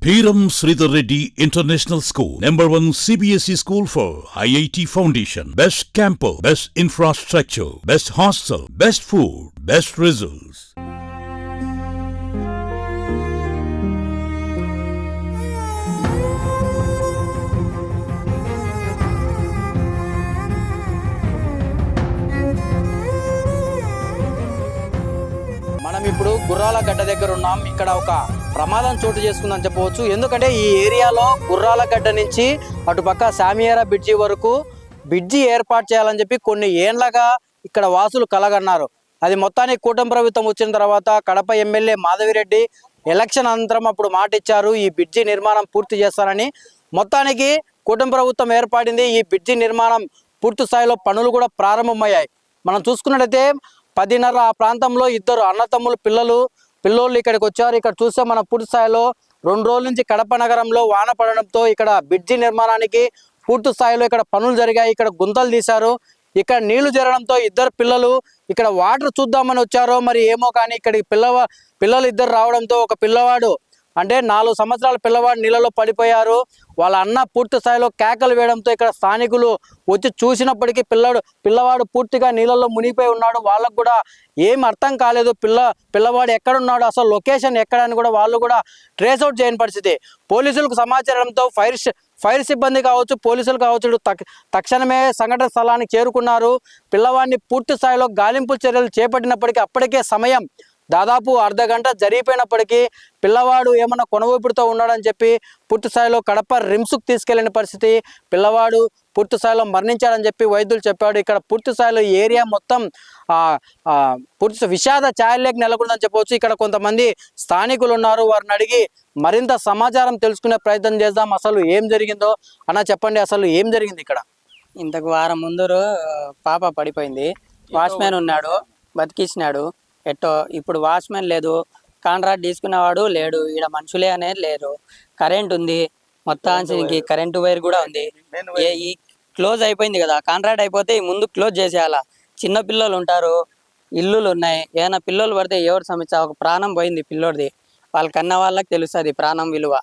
Bhiram Sridhar Reddy International School, number 1 CBSE school for IIT Foundation. Best campus, best infrastructure, best hostel, best food, best results. మనం ఇప్పుడు గుర్రాల గడ్డ దగ్గర ఉన్నాం. ఇక్కడ ఒక ప్రమాదం చోటు చేసుకుందని చెప్పవచ్చు. ఎందుకంటే ఈ ఏరియాలో గుర్రాల గడ్డ నుంచి అటుపక్క సామియారా బ్రిడ్జి వరకు బ్రిడ్జి ఏర్పాటు చేయాలని చెప్పి కొన్ని ఏండ్లగా ఇక్కడ వాసులు కలగన్నారు. అది మొత్తానికి కూటమి ప్రభుత్వం వచ్చిన తర్వాత కడప ఎమ్మెల్యే మాధవిరెడ్డి ఎలక్షన్ అనంతరం అప్పుడు మాట ఇచ్చారు, ఈ బ్రిడ్జి నిర్మాణం పూర్తి చేస్తారని. మొత్తానికి కూటమి ప్రభుత్వం ఏర్పడింది. ఈ బ్రిడ్జి నిర్మాణం పూర్తి స్థాయిలో పనులు కూడా ప్రారంభమయ్యాయి. మనం చూసుకున్నట్టయితే 10:30 ఆ ప్రాంతంలో ఇద్దరు అన్నతమ్ములు పిల్లోళ్ళు ఇక్కడికి వచ్చారు. ఇక్కడ చూస్తే మన పూర్తి స్థాయిలో 2 రోజుల నుంచి కడప నగరంలో వాన పడడంతో ఇక్కడ బ్రిడ్జి నిర్మాణానికి పూర్తి స్థాయిలో ఇక్కడ పనులు జరిగాయి. ఇక్కడ గుంతలు తీశారు. ఇక్కడ నీళ్లు చేరడంతో ఇద్దరు పిల్లలు ఇక్కడ వాటర్ చూద్దామని వచ్చారో మరి ఏమో కానీ ఇక్కడికి పిల్లలు ఇద్దరు రావడంతో ఒక పిల్లవాడు అంటే 4 సంవత్సరాల పిల్లవాడు నీళ్ళలో పడిపోయారు. వాళ్ళ అన్న పూర్తి స్థాయిలో కేకలు వేయడంతో ఇక్కడ స్థానికులు వచ్చి చూసినప్పటికీ పిల్లవాడు పూర్తిగా నీళ్ళలో మునిగిపోయి ఉన్నాడు. వాళ్ళకు కూడా ఏం అర్థం కాలేదు, పిల్లవాడు ఎక్కడున్నాడు, అసలు లొకేషన్ ఎక్కడని కూడా వాళ్ళు కూడా ట్రేస్ అవుట్ చేయని పరిస్థితి. పోలీసులకు సమాచారంతో ఫైర్ సిబ్బంది కావచ్చు, పోలీసులు కావచ్చు తక్షణమే సంఘటన స్థలానికి చేరుకున్నారు. పిల్లవాడిని పూర్తి స్థాయిలో గాలింపు చర్యలు చేపట్టినప్పటికీ అప్పటికే సమయం దాదాపు అర్ధగంట జరిగిపోయినప్పటికీ పిల్లవాడు ఏమన్నా కొనవూపిడితో ఉన్నాడని చెప్పి పూర్తి స్థాయిలో కడప రిమ్స్కు తీసుకెళ్లిన పరిస్థితి. పిల్లవాడు పూర్తి స్థాయిలో మరణించాడని చెప్పి వైద్యులు చెప్పాడు. ఇక్కడ పూర్తి స్థాయిలో ఏరియా మొత్తం పూర్తి విషాద ఛాయల్లోకి నెలకొందని చెప్పవచ్చు. ఇక్కడ కొంతమంది స్థానికులు ఉన్నారు, వారిని అడిగి మరింత సమాచారం తెలుసుకునే ప్రయత్నం చేద్దాం. అసలు ఏం జరిగిందో అన్న చెప్పండి, అసలు ఏం జరిగింది ఇక్కడ? ఇంతకు వారం ముందు పాప పడిపోయింది. వాచ్మెన్ ఉన్నాడు, బతికించినాడు. ఎట్టో ఇప్పుడు వాచ్మెన్ లేదు, కాంట్రాక్ట్ తీసుకునేవాడు లేడు, ఈడ మనుషులే అనేది లేరు. కరెంట్ ఉంది, మొత్తానికి కరెంటు వైర్ కూడా ఉంది. ఈ క్లోజ్ అయిపోయింది కదా, కాంట్రాక్ట్ అయిపోతే ముందు క్లోజ్ చేసేయాల. చిన్న పిల్లలు ఉంటారు, ఇల్లులు ఉన్నాయి, ఏమైనా పిల్లలు పడితే ఎవరు సమస్య, ఒక ప్రాణం పోయింది పిల్లోడిది. వాళ్ళ కన్న వాళ్ళకి తెలుస్తుంది ప్రాణం విలువ.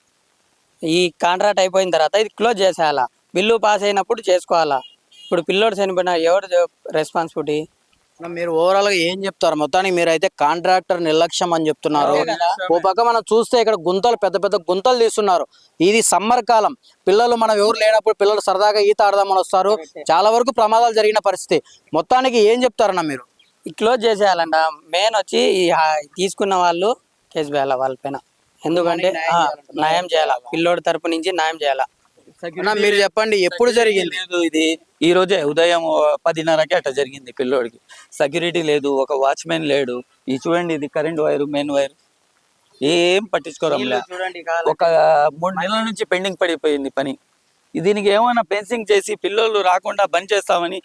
ఈ కాంట్రాక్ట్ అయిపోయిన తర్వాత ఇది క్లోజ్ చేసేయాల, బిల్లు పాస్ అయినప్పుడు చేసుకోవాలా. ఇప్పుడు పిల్లోడు చనిపోయినా ఎవరు రెస్పాన్సిబిలిటీ? మీరు ఓవరాల్ గా ఏం చెప్తారు? మొత్తానికి మీరు అయితే కాంట్రాక్టర్ నిర్లక్ష్యం అని చెప్తున్నారు. ఓ పక్క మనం చూస్తే ఇక్కడ గుంతలు పెద్ద పెద్ద గుంతలు తీస్తున్నారు. ఇది సమ్మర్ కాలం, పిల్లలు మనం ఎవరు లేనప్పుడు పిల్లలు సరదాగా ఈత ఆడదామని వస్తారు. చాలా వరకు ప్రమాదాలు జరిగిన పరిస్థితి. మొత్తానికి ఏం చెప్తారన్న మీరు? క్లోజ్ చేసేయాలంట. మెయిన్ వచ్చి తీసుకున్న వాళ్ళు కేసు వేయాలి వాళ్ళ పైన. ఎందుకంటే న్యాయం చేయాలా, పిల్లోడి తరపు నుంచి న్యాయం చేయాలా. మీరు చెప్పండి, ఎప్పుడు జరిగింది ఇది? ఈ రోజే ఉదయం 10:30కి అట్లా జరిగింది. పిల్లోడికి సెక్యూరిటీ లేదు, ఒక వాచ్మెన్ లేడు. ఇది చూడండి, ఇది కరెంట్ వైర్, మెయిన్ వైర్, ఏం పట్టించుకోవడం లేదు. ఒక 3 నెలల నుంచి పెండింగ్ పడిపోయింది పని. దీనికి ఏమైనా ఫెన్సింగ్ చేసి పిల్లలు రాకుండా బంద్ చేస్తామని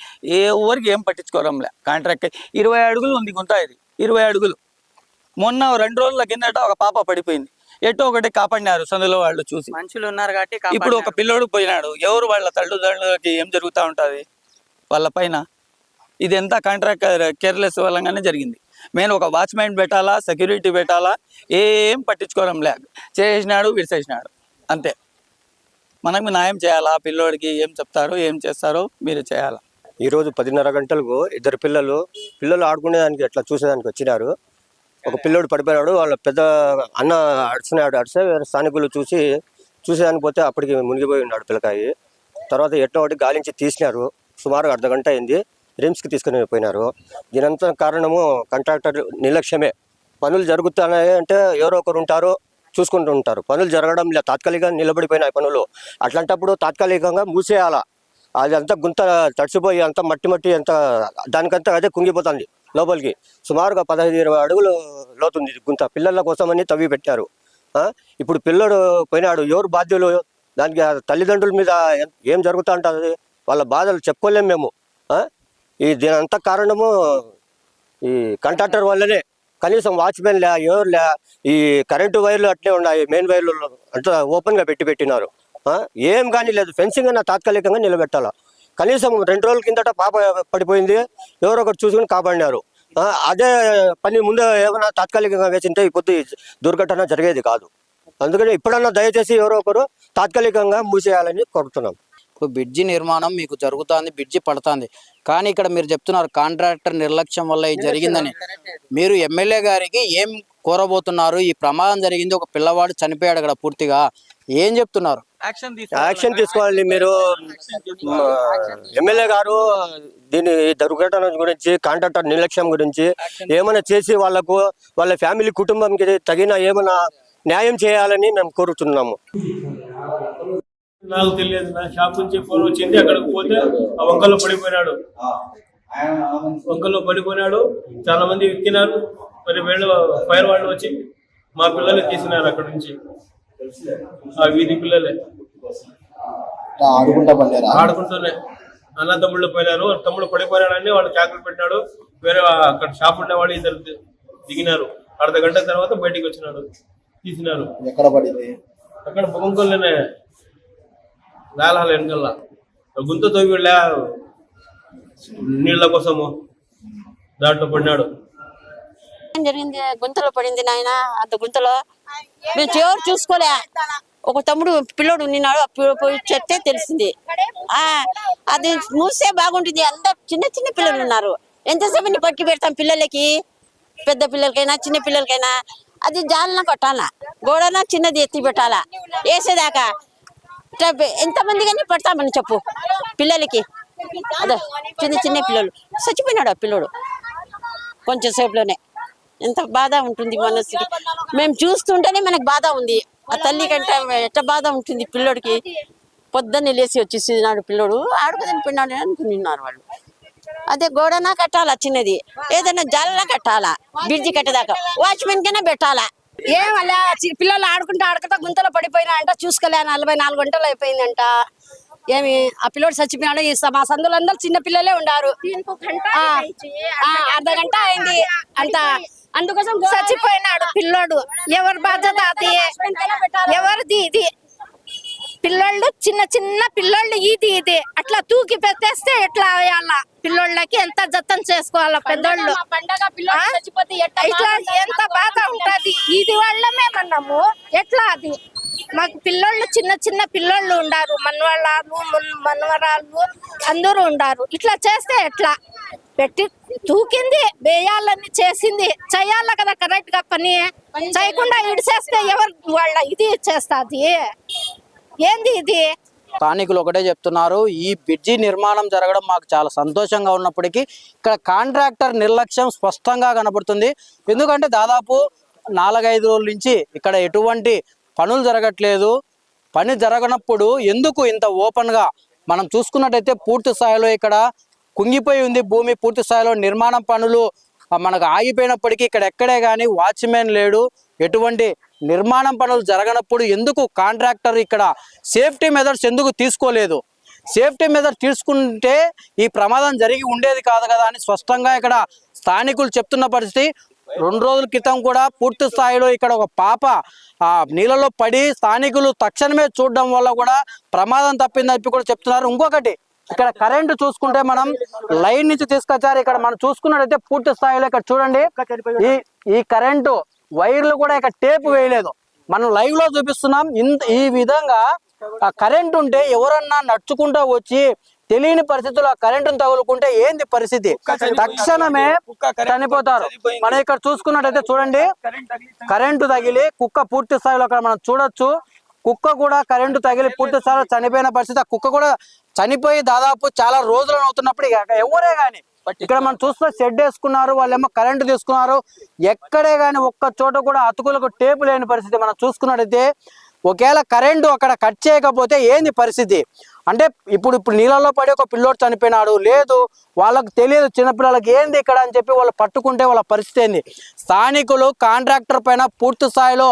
ఎవరికి ఏం పట్టించుకోవడం లే. కాంట్రాక్ట్ 20 అడుగులు ఉంది గుంత, ఇది 20 అడుగులు. మొన్న 2 రోజుల కిందట ఒక పాప పడిపోయింది. ఎటో ఒకటి కాపాడినారు సందులో వాళ్ళు చూసి. మనుషులు ఉన్నారు కాబట్టి ఇప్పుడు ఒక పిల్లోడు పోయినాడు. ఎవరు వాళ్ళ తల్లిదండ్రులకి ఏం జరుగుతూ ఉంటుంది వాళ్ళ పైన? ఇది ఎంత కాంట్రాక్ట్ కేర్లెస్ వల్లగానే జరిగింది. మెయిన్ ఒక వాచ్మెన్ పెట్టాలా, సెక్యూరిటీ పెట్టాలా, ఏం పట్టించుకోవడం లేదు. చేసినాడు, విడిసేసినాడు, అంతే. మనకు న్యాయం చేయాలా. పిల్లోడికి ఏం చెప్తారో ఏం చేస్తారో మీరు చేయాలా. ఈరోజు 10:30 గంటలకు ఇద్దరు పిల్లలు ఆడుకునేదానికి అట్లా చూసేదానికి వచ్చినారు. ఒక పిల్లోడు పడిపోయాడు, వాళ్ళ పెద్ద అన్న అడిస్తే స్థానికులు చూసేదానికి పోతే అప్పటికి మునిగిపోయి ఉన్నాడు పిల్లకాయి. తర్వాత ఎట్లా ఒకటి గాలించి తీసినారు. సుమారు అర్ధగంట అయింది. రిమ్స్కి తీసుకుని పోయినారు. దీనంతా కారణము కాంట్రాక్టర్ నిర్లక్ష్యమే. పనులు జరుగుతున్నాయి అంటే ఎవరో ఒకరు ఉంటారు, చూసుకుంటూ ఉంటారు. పనులు జరగడం లేదు, తాత్కాలికంగా నిలబడిపోయినాయి పనులు. అట్లాంటప్పుడు తాత్కాలికంగా మూసేయాలా. అది అంతా గుంత తడిసిపోయి అంతా మట్టి అంతా దానికంతా అదే కుంగిపోతుంది లోపలికి. సుమారుగా 15-20 అడుగులు లోతుంది గుంత. పిల్లల కోసమని తవ్వి పెట్టారు. ఇప్పుడు పిల్లడు పోయినాడు, ఎవరు బాధ్యులు దానికి? తల్లిదండ్రుల మీద ఏం జరుగుతూ ఉంటుంది, వాళ్ళ బాధలు చెప్పుకోలేము మేము. దీనంతా కారణము ఈ కాంట్రాక్టర్ వల్లనే. కనీసం వాచ్మెన్ లే, ఎవరు లే. ఈ కరెంటు వైర్లు అట్లే ఉన్నాయి, మెయిన్ వైర్లు అంతా ఓపెన్గా పెట్టినారు. ఏం కానీ లేదు. ఫెన్సింగ్ అన్న తాత్కాలికంగా నిలబెట్టాలా. కనీసం 2 రోజుల కిందట పాప పడిపోయింది, ఎవరో ఒకటి చూసుకుని కాపాడినారు. అదే పని ముందే ఏమైనా తాత్కాలికంగా వేసింటే ఈ పొద్దు దుర్ఘటన జరిగేది కాదు. అందుకని ఇప్పుడన్నా దయచేసి ఎవరో ఒకరు తాత్కాలికంగా మూసేయాలని కోరుతున్నాం. ఇప్పుడు బ్రిడ్జి నిర్మాణం మీకు జరుగుతుంది, బ్రిడ్జి పడుతుంది, కానీ ఇక్కడ మీరు చెప్తున్నారు కాంట్రాక్టర్ నిర్లక్ష్యం వల్ల ఇది జరిగిందని. మీరు ఎమ్మెల్యే గారికి ఏం కోరబోతున్నారు? ఈ ప్రమాదం జరిగింది, ఒక పిల్లవాడు చనిపోయాడు అక్కడ పూర్తిగా, ఏం చెప్తున్నారు? యాక్షన్ తీసుకోవాలి మీరు. ఎమ్మెల్యే గారు దీని దుర్ఘటన గురించి, కాంట్రాక్టర్ నిర్లక్ష్యం గురించి ఏమైనా చేసి వాళ్ళకు, వాళ్ళ ఫ్యామిలీ కుటుంబంకి తగిన ఏమైనా న్యాయం చేయాలని మేము కోరుతున్నాము. నాకు తెలియదు, నా షాప్ నుంచి ఫోన్ వచ్చింది, అక్కడికి పోతే ఆ వంకలో పడిపోయినాడు. చాలా మంది ఎక్కినారు. మరి వీళ్ళు ఫైర్ వాళ్ళు వచ్చి మా పిల్లల్ని తీసినారు అక్కడ నుంచి. ఆ వీధి పిల్లలే ఆడుకుంటూనే అన్న తమ్ముళ్ళు పోయినారు. తమ్ముడు పడిపోయినాడని వాళ్ళు క్యాకులు పెట్టినాడు. వేరే అక్కడ షాప్ ఉండేవాళ్ళు ఇద్దరు దిగినారు. అర్ధ గంట తర్వాత బయటికి వచ్చినాడు, తీసినారు. ఎక్కడ పడింది? అక్కడ బొంకొల్లోనే వేలాల వెనకల్లా గుంత తవ్వి నీళ్ల కోసము దాంట్లో పడినాడు. జరిగింది, గుంతలో పడింది నాయన. అంత గుంతలో మేము ఎవరు చూసుకోలే. ఒక తమ్ముడు పిల్లోడు నిన్నాడు, పోయి చెప్తే తెలిసింది. అది మూస్తే బాగుంటుంది. అందరు చిన్న చిన్న పిల్లలు ఉన్నారు. ఎంతసేపు పట్టి పెడతాం పిల్లలకి, పెద్ద పిల్లలకైనా చిన్న పిల్లలకైనా. అది జాలన కొట్టాలా, గోడన చిన్నది ఎత్తి పెట్టాలా. వేసేదాకా ఎంతమంది కానీ పెడతామని చెప్పు పిల్లలకి. అదే చిన్న చిన్న పిల్లలు చచ్చిపోయినాడు ఆ పిల్లోడు కొంచెం సేపులోనే. ఎంత బాధ ఉంటుంది మనసుకి. మేము చూస్తుంటేనే మనకు బాధ ఉంది. ఆ తల్లి కంటే ఎట్ట బాధ ఉంటుంది పిల్లోడికి. పొద్దున్నే లేచి వచ్చేసినాడు పిల్లోడు, ఆడుకుని పోయినాడు అనుకున్నారు వాళ్ళు. అదే గోడనా కట్టాలా, చిన్నది ఏదైనా జాలనా కట్టాలా, బ్రిడ్జి కట్టేదాకా వాచ్మెన్ కైనా పెట్టాలా. ఏమలా పిల్లలు ఆడుకుంటా గుంతలో పడిపోయినా అంట. చూసుకోలే, 44 గంటలు అయిపోయిందంట. ఏమి ఆ పిల్లోడు చచ్చిపోయినాడు. మా సందులో అందరూ చిన్న పిల్లలే ఉన్నారు. అర్ధ గంట అయింది అంట. అందుకోసం చచ్చిపోయినాడు పిల్లోడు. ఎవరి బాధ్యత అది? ఎవరిది ఇది? పిల్లోళ్ళు చిన్న చిన్న పిల్లోళ్ళు ఇది అట్లా తూకి పెట్టేస్తే ఎట్లా అయ్యాలా? పిల్లోళ్ళకి ఎంత జతం చేసుకోవాలా పెద్దోళ్ళు? ఇట్లా ఎంత బాధ ఉంటది. ఇది వల్ల మేమన్నాము ఎట్లా అది? మాకు పిల్లోళ్ళు చిన్న చిన్న పిల్లోళ్ళు ఉండారు, మనవాళ్ళు మనవరాళ్ళు అందరూ ఉండారు. ఇట్లా చేస్తే ఎట్లా? పెట్టి తూకింది, వేయాలని చేసింది, చెయ్యాల కదా కరెక్ట్ గా. పని చేయకుండా ఇడిసేస్తే ఎవరు వాళ్ళ ఇది చేస్తుంది? ఏంది ఇది? స్థానికులు ఒకటే చెప్తున్నారు, ఈ బ్రిడ్జి నిర్మాణం జరగడం మాకు చాలా సంతోషంగా ఉన్నప్పటికీ ఇక్కడ కాంట్రాక్టర్ నిర్లక్ష్యం స్పష్టంగా కనబడుతుంది. ఎందుకంటే దాదాపు 4-5 రోజుల నుంచి ఇక్కడ ఎటువంటి పనులు జరగట్లేదు. పని జరగనప్పుడు ఎందుకు ఇంత ఓపెన్గా మనం చూసుకున్నట్టయితే పూర్తి స్థాయిలో ఇక్కడ కుంగిపోయి ఉంది భూమి. పూర్తి స్థాయిలో నిర్మాణం పనులు మనకు ఆగిపోయినప్పటికీ ఇక్కడ ఎక్కడే కానీ వాచ్మెన్ లేడు. ఎటువంటి నిర్మాణం పనులు జరగనప్పుడు ఎందుకు కాంట్రాక్టర్ ఇక్కడ సేఫ్టీ మెజర్స్ ఎందుకు తీసుకోలేదు? సేఫ్టీ మెజర్స్ తీసుకుంటే ఈ ప్రమాదం జరిగి ఉండేది కాదు కదా అని స్పష్టంగా ఇక్కడ స్థానికులు చెప్తున్న పరిస్థితి. 2 రోజుల క్రితం కూడా పూర్తి స్థాయిలో ఇక్కడ ఒక పాప నీళ్ళలో పడి స్థానికులు తక్షణమే చూడడం వల్ల కూడా ప్రమాదం తప్పిందని కూడా చెప్తున్నారు. ఇంకొకటి, ఇక్కడ కరెంటు చూసుకుంటే మనం లైన్ నుంచి తీసుకొచ్చారు. ఇక్కడ మనం చూసుకున్నట్టయితే పూర్తి స్థాయిలో ఇక్కడ చూడండి, ఈ కరెంటు వైర్లు కూడా ఇక్కడ టేప్ వేయలేదు. మనం లైవ్ లో చూపిస్తున్నాం. ఈ విధంగా కరెంట్ ఉంటే ఎవరన్నా నడుచుకుంటూ వచ్చి తెలియని పరిస్థితుల్లో కరెంటును తగులుకుంటే ఏంది పరిస్థితి? తక్షణమే చనిపోతారు. మనం ఇక్కడ చూసుకున్నట్టయితే చూడండి, కరెంటు తగిలి కుక్క పూర్తి స్థాయిలో అక్కడ మనం చూడొచ్చు. కుక్క కూడా కరెంటు తగిలి పూర్తి స్థాయిలో చనిపోయిన పరిస్థితి. ఆ కుక్క కూడా చనిపోయి దాదాపు చాలా రోజులు అవుతున్నప్పుడు ఎవరే గాని ఇక్కడ మనం చూస్తే షెడ్ వేసుకున్నారు, వాళ్ళేమో కరెంటు తీసుకున్నారు. ఎక్కడే గాని ఒక్క చోట కూడా అతుకులకు టేపు లేని పరిస్థితి. మనం చూసుకున్నట్టయితే ఒకవేళ కరెంటు అక్కడ కట్ చేయకపోతే ఏంది పరిస్థితి అంటే, ఇప్పుడు నీళ్ళలో పడి ఒక పిల్లోడు చనిపోయినాడు, లేదు వాళ్ళకు తెలియదు చిన్నపిల్లలకి ఏంది ఇక్కడ అని చెప్పి వాళ్ళు పట్టుకుంటే వాళ్ళ పరిస్థితి ఏంది? స్థానికులు కాంట్రాక్టర్ పైన పూర్తి స్థాయిలో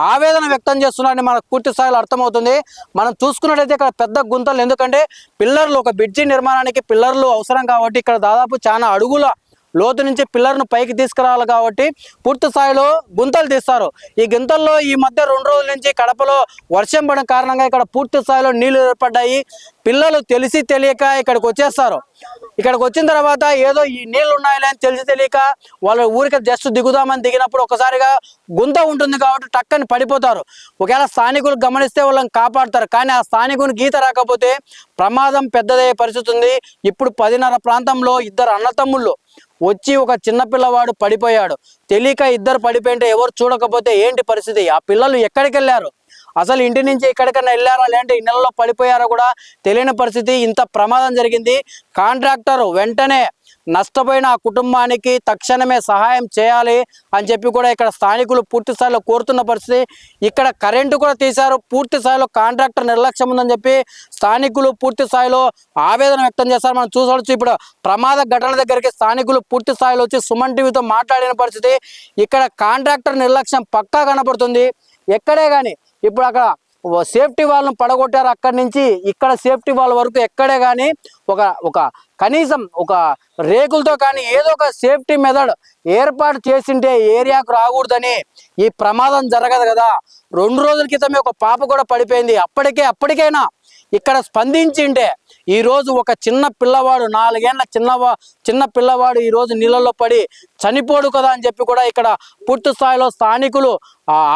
ఆవేదన వ్యక్తం చేస్తున్నారని మనకు పూర్తి స్థాయిలో అర్థమవుతుంది. మనం చూసుకున్నట్టయితే ఇక్కడ పెద్ద గుంతలు, ఎందుకంటే పిల్లర్లు, ఒక బ్రిడ్జి నిర్మాణానికి పిల్లర్లు అవసరం కాబట్టి ఇక్కడ దాదాపు చాలా అడుగుల లోతు నుంచి పిల్లర్ను పైకి తీసుకురావాలి కాబట్టి పూర్తి స్థాయిలో గుంతలు తీస్తారు. ఈ గుంతల్లో ఈ మధ్య 2 రోజుల నుంచి కడపలో వర్షం పడిన కారణంగా ఇక్కడ పూర్తి స్థాయిలో నీళ్లు ఏర్పడ్డాయి. పిల్లలు తెలిసి తెలియక ఇక్కడికి వచ్చేస్తారు. ఇక్కడికి వచ్చిన తర్వాత ఏదో ఈ నీళ్లు ఉన్నాయిలే అని తెలిసి తెలియక వాళ్ళ ఊరికి జస్ట్ దిగుదామని దిగినప్పుడు ఒకసారిగా గుంత ఉంటుంది కాబట్టి టక్కని పడిపోతారు. ఒకవేళ స్థానికులు గమనిస్తే వాళ్ళని కాపాడతారు, కానీ ఆ స్థానికుని గీత రాకపోతే ప్రమాదం పెద్దదయ్యే పరిస్థితి ఉంది. ఇప్పుడు 10:30 ప్రాంతంలో ఇద్దరు అన్నతమ్ముళ్ళు వచ్చి ఒక చిన్న పిల్లవాడు పడిపోయాడు. తెలియక ఇద్దరు పడిపోయింటే ఎవరు చూడకపోతే ఏంటి పరిస్థితి? ఆ పిల్లలు ఎక్కడికి వెళ్ళారు? అసలు ఇంటి నుంచి ఎక్కడికైనా వెళ్ళారా, లేదంటే ఈ నెలలో పడిపోయారా కూడా తెలియని పరిస్థితి. ఇంత ప్రమాదం జరిగింది. కాంట్రాక్టర్ వెంటనే నష్టపోయిన ఆ కుటుంబానికి తక్షణమే సహాయం చేయాలి అని చెప్పి కూడా ఇక్కడ స్థానికులు పూర్తి స్థాయిలో కోరుతున్న పరిస్థితి. ఇక్కడ కరెంటు కూడా తీశారు. పూర్తి స్థాయిలో కాంట్రాక్టర్ నిర్లక్ష్యం ఉందని చెప్పి స్థానికులు పూర్తి స్థాయిలో ఆవేదన వ్యక్తం చేస్తారు. మనం చూసవచ్చు ఇప్పుడు ప్రమాద ఘటనల దగ్గరికి స్థానికులు పూర్తి స్థాయిలో వచ్చి సుమన్ టీవీతో మాట్లాడిన పరిస్థితి. ఇక్కడ కాంట్రాక్టర్ నిర్లక్ష్యం పక్కా కనపడుతుంది. ఎక్కడే కానీ ఇప్పుడు అక్కడ సేఫ్టీ వాళ్ళను పడగొట్టారు, అక్కడి నుంచి ఇక్కడ సేఫ్టీ వాళ్ళ వరకు ఎక్కడే కానీ ఒక కనీసం ఒక రేకులతో కానీ ఏదో ఒక సేఫ్టీ మెథడ్ ఏర్పాటు చేసింటే ఏరియాకు రాకూడదని ఈ ప్రమాదం జరగదు కదా. 2 రోజుల క్రితమే ఒక పాప కూడా పడిపోయింది. అప్పటికైనా ఇక్కడ స్పందించింటే ఈరోజు ఒక చిన్న పిల్లవాడు 4 ఏళ్ల చిన్న పిల్లవాడు ఈరోజు నీళ్ళల్లో పడి చనిపోడు కదా అని చెప్పి కూడా ఇక్కడ పూర్తి స్థాయిలో స్థానికులు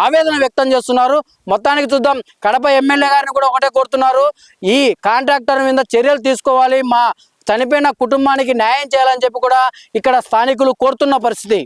ఆవేదన వ్యక్తం చేస్తున్నారు. మొత్తానికి చూద్దాం. కడప ఎమ్మెల్యే గారిని కూడా ఒకటే కోరుతున్నారు, ఈ కాంట్రాక్టర్ మీద చర్యలు తీసుకోవాలి, మా చనిపోయిన కుటుంబానికి న్యాయం చేయాలని చెప్పి కూడా ఇక్కడ స్థానికులు కోరుతున్న పరిస్థితి.